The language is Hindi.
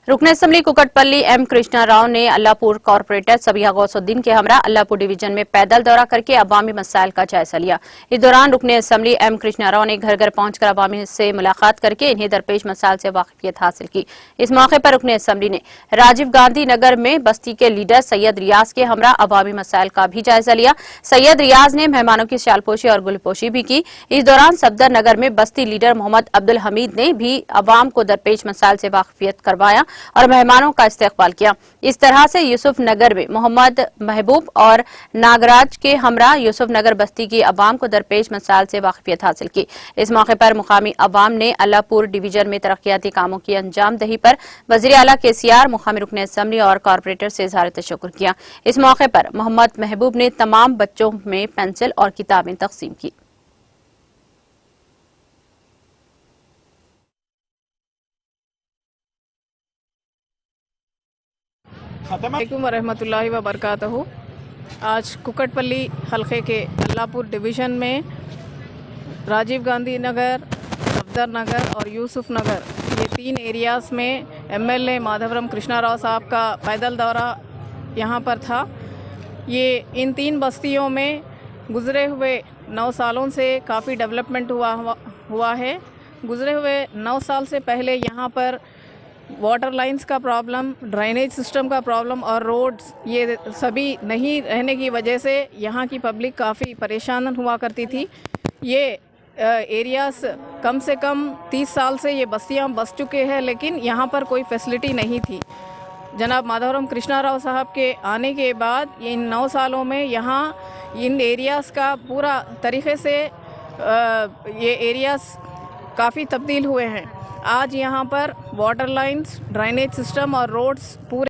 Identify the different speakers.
Speaker 1: रुकन असम्बली कुकटपल्ली एम कृष्णा राव ने अल्लाहपुर कॉर्पोरेटर सबिया गौसुद्दीन के हमरा अल्लाहपुर डिवीजन में पैदल दौरा करके अवामी मसाइल का जायजा लिया। इस दौरान रुकन असम्बली एम कृष्णा राव ने घर घर पहुंचकर अवामी से मुलाकात करके इन्हें दरपेश मसाइल से वाकिफियत हासिल की। इस मौके पर रुकन असम्बली ने राजीव गांधी नगर में बस्ती के लीडर सैयद रियाज के हमरा अवामी मसाइल का भी जायजा लिया। सैयद रियाज ने मेहमानों की शालपोशी और गुलपोशी भी की। इस दौरान सफदर नगर में बस्ती लीडर मोहम्मद अब्दुल हमीद ने भी अवाम को दरपेश मसाइल से वाकिफियत करवाया और मेहमानों का इस्तकबाल किया। इस तरह से यूसुफ नगर में मोहम्मद महबूब और नागराज के हमरा यूसुफ नगर बस्ती की अवाम को दरपेश मसाइल से वाकिफियत हासिल की। इस मौके पर मुकामी अवाम ने अल्लाहपुर डिवीजन में तरक्याती कामों की अंजाम दही पर वज़ीर आला KCR, मुकामी रुकन असम्बली और कॉर्पोरेटर से इज़हार तशक्कुर किया। इस मौके पर मोहम्मद महबूब ने तमाम बच्चों में पेंसिल और किताबें तकसीम की।
Speaker 2: अस्सलामुअलैकुम वरहमतुल्लाहि वबरकातुहू। आज कुकटपल्ली हल्के के अल्लाहपुर डिवीज़न में राजीव गांधी नगर, सफदर नगर और यूसुफ नगर, ये 3 एरियाज़ में MLA माधवरम कृष्णा राव साहब का पैदल दौरा यहाँ पर था। ये इन 3 बस्तियों में गुज़रे हुए 9 सालों से काफ़ी डेवलपमेंट हुआ है। गुज़रे हुए 9 साल से पहले यहाँ पर वाटर लाइंस का प्रॉब्लम, ड्रेनेज सिस्टम का प्रॉब्लम और रोड्स ये सभी नहीं रहने की वजह से यहाँ की पब्लिक काफ़ी परेशान हुआ करती थी। ये एरियाज़ कम से कम 30 साल से ये बस्तियाँ बस चुके हैं, लेकिन यहाँ पर कोई फैसिलिटी नहीं थी। जनाब माधवराम कृष्णा राव साहब के आने के बाद इन 9 सालों में यहाँ इन एरियाज़ का पूरा तरीक़े से ये एरियाज़ काफ़ी तब्दील हुए हैं। आज यहाँ पर वाटर लाइंस, ड्रेनेज सिस्टम और रोड्स पूरे